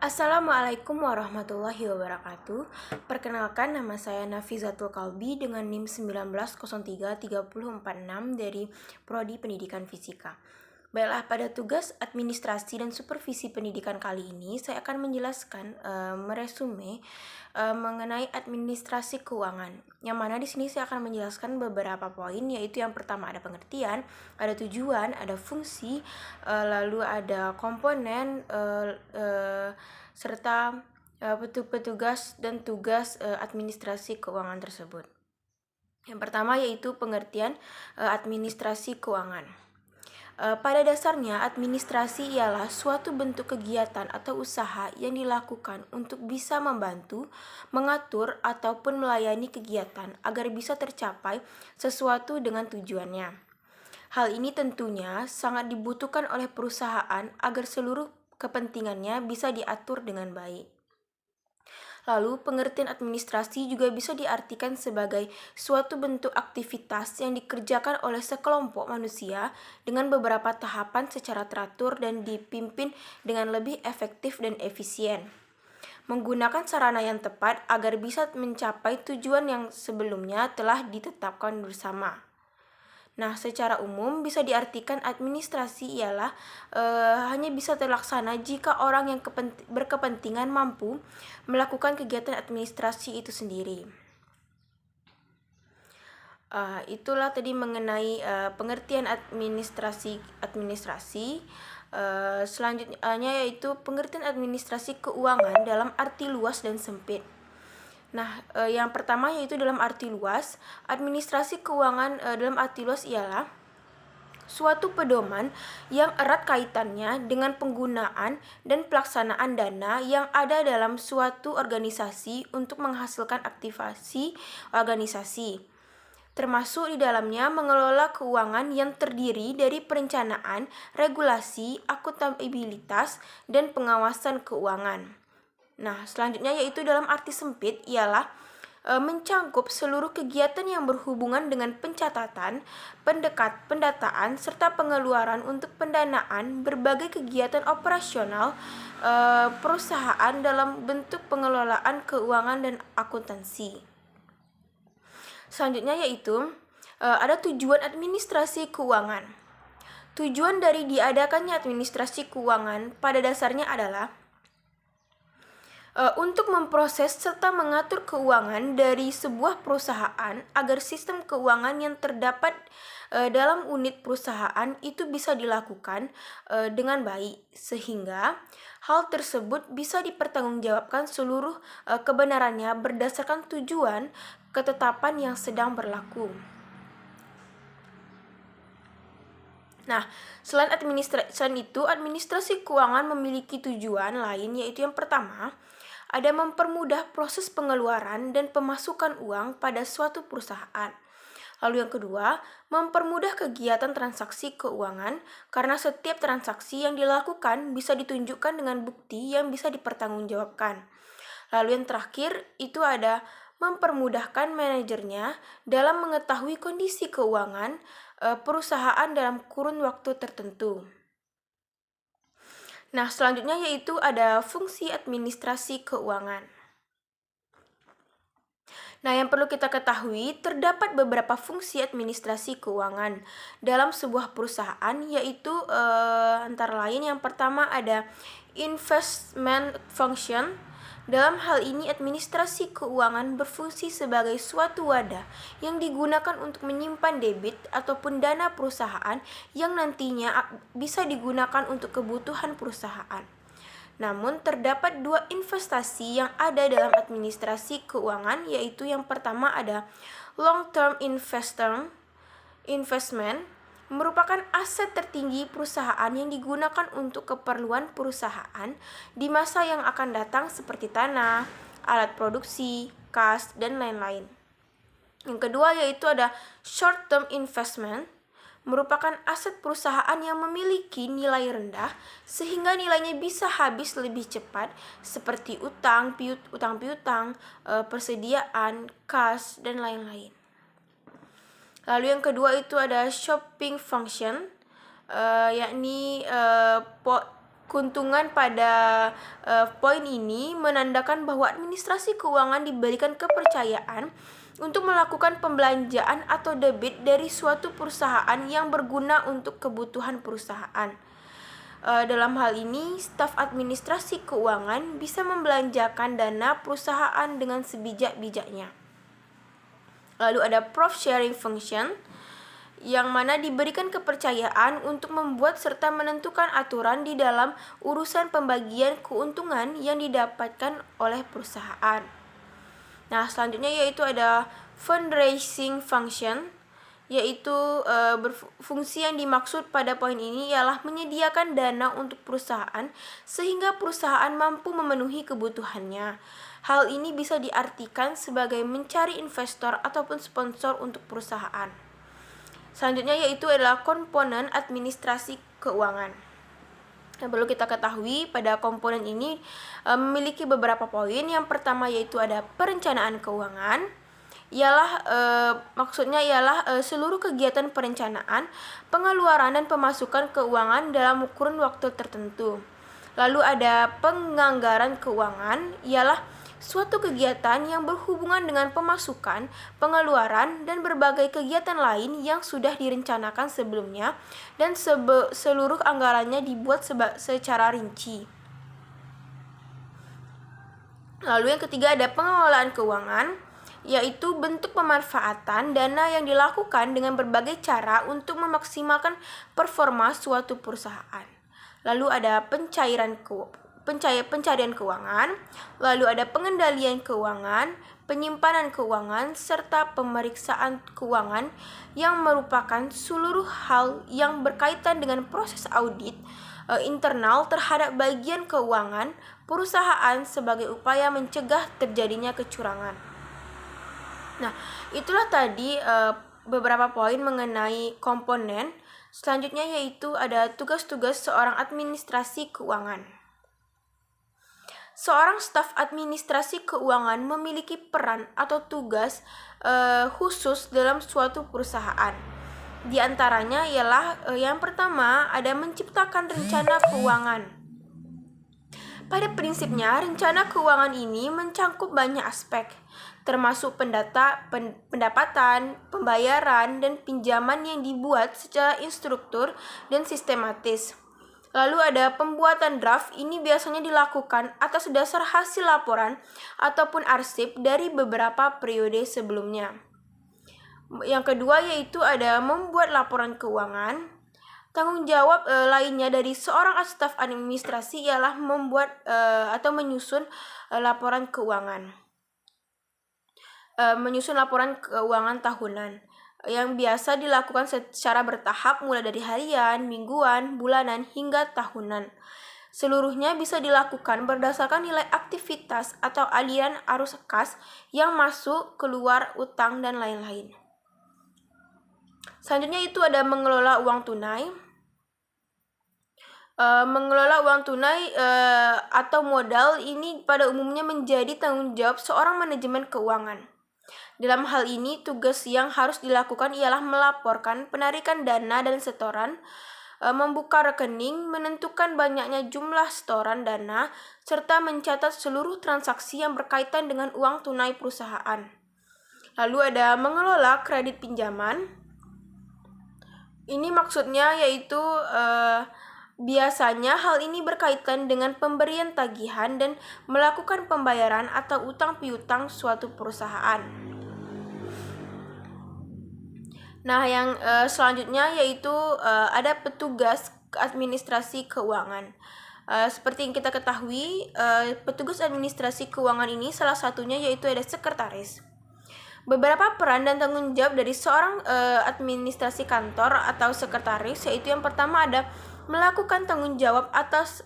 Assalamualaikum warahmatullahi wabarakatuh. Perkenalkan, nama saya Nafizatul Kalbi dengan NIM 19033046 dari Prodi Pendidikan Fisika. Baiklah, pada tugas administrasi dan supervisi pendidikan kali ini saya akan menjelaskan meresume mengenai administrasi keuangan. Yang mana di sini saya akan menjelaskan beberapa poin, yaitu yang pertama ada pengertian, ada tujuan, ada fungsi, lalu ada komponen serta petugas dan tugas administrasi keuangan tersebut. Yang pertama yaitu pengertian administrasi keuangan. Pada dasarnya, administrasi ialah suatu bentuk kegiatan atau usaha yang dilakukan untuk bisa membantu, mengatur, ataupun melayani kegiatan agar bisa tercapai sesuatu dengan tujuannya. Hal ini tentunya sangat dibutuhkan oleh perusahaan agar seluruh kepentingannya bisa diatur dengan baik. Lalu, pengertian administrasi juga bisa diartikan sebagai suatu bentuk aktivitas yang dikerjakan oleh sekelompok manusia dengan beberapa tahapan secara teratur dan dipimpin dengan lebih efektif dan efisien. Menggunakan sarana yang tepat agar bisa mencapai tujuan yang sebelumnya telah ditetapkan bersama. Nah, secara umum bisa diartikan administrasi ialah hanya bisa terlaksana jika orang yang berkepentingan mampu melakukan kegiatan administrasi itu sendiri. Itulah tadi mengenai pengertian administrasi. Selanjutnya yaitu pengertian administrasi keuangan dalam arti luas dan sempit. Nah, yang pertama yaitu dalam arti luas, administrasi keuangan dalam arti luas ialah suatu pedoman yang erat kaitannya dengan penggunaan dan pelaksanaan dana yang ada dalam suatu organisasi untuk menghasilkan aktivasi organisasi, termasuk di dalamnya mengelola keuangan yang terdiri dari perencanaan, regulasi, akuntabilitas, dan pengawasan keuangan. Nah, selanjutnya yaitu dalam arti sempit ialah mencangkup seluruh kegiatan yang berhubungan dengan pencatatan, pendataan, serta pengeluaran untuk pendanaan berbagai kegiatan operasional perusahaan dalam bentuk pengelolaan keuangan dan akuntansi. Selanjutnya yaitu ada tujuan administrasi keuangan. Tujuan dari diadakannya administrasi keuangan pada dasarnya adalah untuk memproses serta mengatur keuangan dari sebuah perusahaan agar sistem keuangan yang terdapat dalam unit perusahaan itu bisa dilakukan dengan baik, sehingga hal tersebut bisa dipertanggungjawabkan seluruh kebenarannya berdasarkan tujuan ketetapan yang sedang berlaku. Nah, selain administrasi keuangan memiliki tujuan lain, yaitu yang pertama, ada mempermudah proses pengeluaran dan pemasukan uang pada suatu perusahaan. Lalu yang kedua, mempermudah kegiatan transaksi keuangan karena setiap transaksi yang dilakukan bisa ditunjukkan dengan bukti yang bisa dipertanggungjawabkan. Lalu yang terakhir, itu ada mempermudahkan manajernya dalam mengetahui kondisi keuangan perusahaan dalam kurun waktu tertentu. Nah, selanjutnya yaitu ada fungsi administrasi keuangan. Nah, yang perlu kita ketahui, terdapat beberapa fungsi administrasi keuangan dalam sebuah perusahaan, yaitu antara lain yang pertama ada investment function. Dalam hal ini, administrasi keuangan berfungsi sebagai suatu wadah yang digunakan untuk menyimpan debit ataupun dana perusahaan yang nantinya bisa digunakan untuk kebutuhan perusahaan. Namun, terdapat dua investasi yang ada dalam administrasi keuangan, yaitu yang pertama ada long-term investment, merupakan aset tertinggi perusahaan yang digunakan untuk keperluan perusahaan di masa yang akan datang seperti tanah, alat produksi, kas, dan lain-lain. Yang kedua yaitu ada short-term investment, merupakan aset perusahaan yang memiliki nilai rendah sehingga nilainya bisa habis lebih cepat seperti utang piutang, persediaan, kas, dan lain-lain. Lalu yang kedua itu ada shopping function, yakni Keuntungan pada poin ini menandakan bahwa administrasi keuangan diberikan kepercayaan untuk melakukan pembelanjaan atau debit dari suatu perusahaan yang berguna untuk kebutuhan perusahaan. Dalam hal ini, staf administrasi keuangan bisa membelanjakan dana perusahaan dengan sebijak-bijaknya. Lalu ada profit sharing function, yang mana diberikan kepercayaan untuk membuat serta menentukan aturan di dalam urusan pembagian keuntungan yang didapatkan oleh perusahaan. Nah, selanjutnya yaitu ada fundraising function, yaitu berfungsi yang dimaksud pada poin ini ialah menyediakan dana untuk perusahaan sehingga perusahaan mampu memenuhi kebutuhannya. Hal ini bisa diartikan sebagai mencari investor ataupun sponsor untuk perusahaan. Selanjutnya yaitu adalah komponen administrasi keuangan. Yang perlu kita ketahui pada komponen ini memiliki beberapa poin. Yang pertama yaitu ada perencanaan keuangan. Maksudnya ialah seluruh kegiatan perencanaan, pengeluaran dan pemasukan keuangan dalam kurun waktu tertentu. Lalu ada penganggaran keuangan, ialah suatu kegiatan yang berhubungan dengan pemasukan, pengeluaran, dan berbagai kegiatan lain yang sudah direncanakan sebelumnya dan seluruh anggarannya dibuat secara rinci. Lalu yang ketiga ada pengelolaan keuangan, yaitu bentuk pemanfaatan dana yang dilakukan dengan berbagai cara untuk memaksimalkan performa suatu perusahaan. Lalu ada pencarian keuangan, lalu ada pengendalian keuangan, penyimpanan keuangan, serta pemeriksaan keuangan yang merupakan seluruh hal yang berkaitan dengan proses audit internal terhadap bagian keuangan perusahaan sebagai upaya mencegah terjadinya kecurangan. Nah, itulah tadi beberapa poin mengenai komponen. Selanjutnya yaitu ada tugas-tugas seorang administrasi keuangan. Seorang staf administrasi keuangan memiliki peran atau tugas khusus dalam suatu perusahaan. Di antaranya ialah yang pertama ada menciptakan rencana keuangan. Pada prinsipnya, rencana keuangan ini mencangkup banyak aspek, termasuk pendapatan, pembayaran, dan pinjaman yang dibuat secara instruktur dan sistematis. Lalu ada pembuatan draft, ini biasanya dilakukan atas dasar hasil laporan ataupun arsip dari beberapa periode sebelumnya. Yang kedua yaitu ada membuat laporan keuangan. Tanggung jawab lainnya dari seorang staf administrasi ialah membuat atau menyusun laporan keuangan. Menyusun laporan keuangan tahunan yang biasa dilakukan secara bertahap mulai dari harian, mingguan, bulanan, hingga tahunan. Seluruhnya bisa dilakukan berdasarkan nilai aktivitas atau aliran arus kas yang masuk, keluar, utang, dan lain-lain. Selanjutnya itu ada mengelola uang tunai. Mengelola uang tunai atau modal ini pada umumnya menjadi tanggung jawab seorang manajemen keuangan. Dalam hal ini, tugas yang harus dilakukan ialah melaporkan penarikan dana dan setoran, membuka rekening, menentukan banyaknya jumlah setoran dana, serta mencatat seluruh transaksi yang berkaitan dengan uang tunai perusahaan. Lalu ada mengelola kredit pinjaman. Ini maksudnya yaitu biasanya hal ini berkaitan dengan pemberian tagihan dan melakukan pembayaran atau utang piutang suatu perusahaan. Nah, yang selanjutnya yaitu ada petugas administrasi keuangan. Seperti yang kita ketahui, petugas administrasi keuangan ini salah satunya yaitu ada sekretaris. Beberapa peran dan tanggung jawab dari seorang administrasi kantor atau sekretaris yaitu yang pertama ada melakukan tanggung jawab atas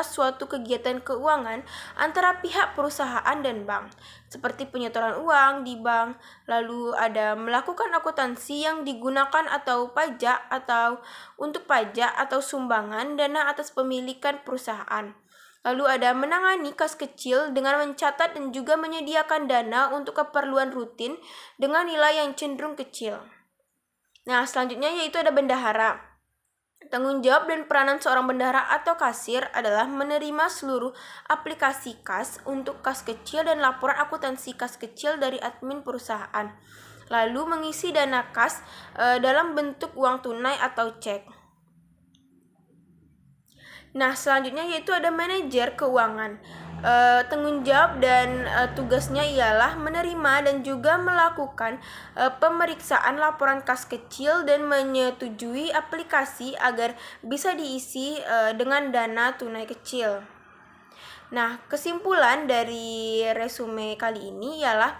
suatu kegiatan keuangan antara pihak perusahaan dan bank, seperti penyetoran uang di bank. Lalu ada melakukan akuntansi yang digunakan atau pajak atau untuk pajak atau sumbangan dana atas pemilikan perusahaan. Lalu ada menangani kas kecil dengan mencatat dan juga menyediakan dana untuk keperluan rutin dengan nilai yang cenderung kecil. Nah, selanjutnya yaitu ada bendahara. Tanggung jawab dan peranan seorang bendahara atau kasir adalah menerima seluruh aplikasi kas untuk kas kecil dan laporan akuntansi kas kecil dari admin perusahaan, lalu mengisi dana kas dalam bentuk uang tunai atau cek. Nah, selanjutnya yaitu ada manajer keuangan. Tanggung jawab dan tugasnya ialah menerima dan juga melakukan pemeriksaan laporan kas kecil dan menyetujui aplikasi agar bisa diisi dengan dana tunai kecil. Nah, kesimpulan dari resume kali ini ialah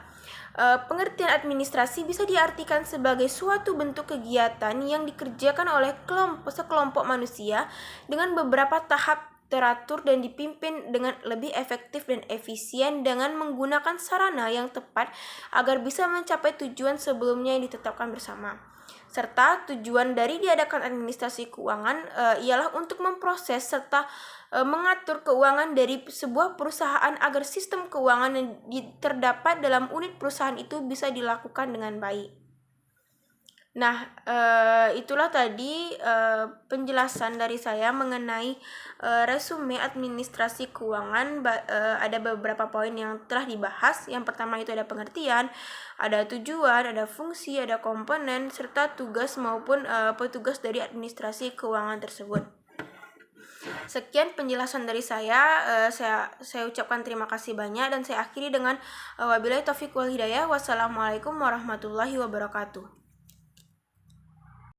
pengertian administrasi bisa diartikan sebagai suatu bentuk kegiatan yang dikerjakan oleh sekelompok manusia dengan beberapa tahap teratur dan dipimpin dengan lebih efektif dan efisien dengan menggunakan sarana yang tepat agar bisa mencapai tujuan sebelumnya yang ditetapkan bersama. Serta tujuan dari diadakan administrasi keuangan ialah untuk memproses serta mengatur keuangan dari sebuah perusahaan agar sistem keuangan yang terdapat dalam unit perusahaan itu bisa dilakukan dengan baik. Nah, itulah tadi penjelasan dari saya mengenai resume administrasi keuangan. Ada beberapa poin yang telah dibahas. Yang pertama itu ada pengertian, ada tujuan, ada fungsi, ada komponen, serta tugas maupun petugas dari administrasi keuangan tersebut. Sekian penjelasan dari saya. Saya ucapkan terima kasih banyak dan saya akhiri dengan wabillahi taufiq wal hidayah. Wassalamualaikum warahmatullahi wabarakatuh.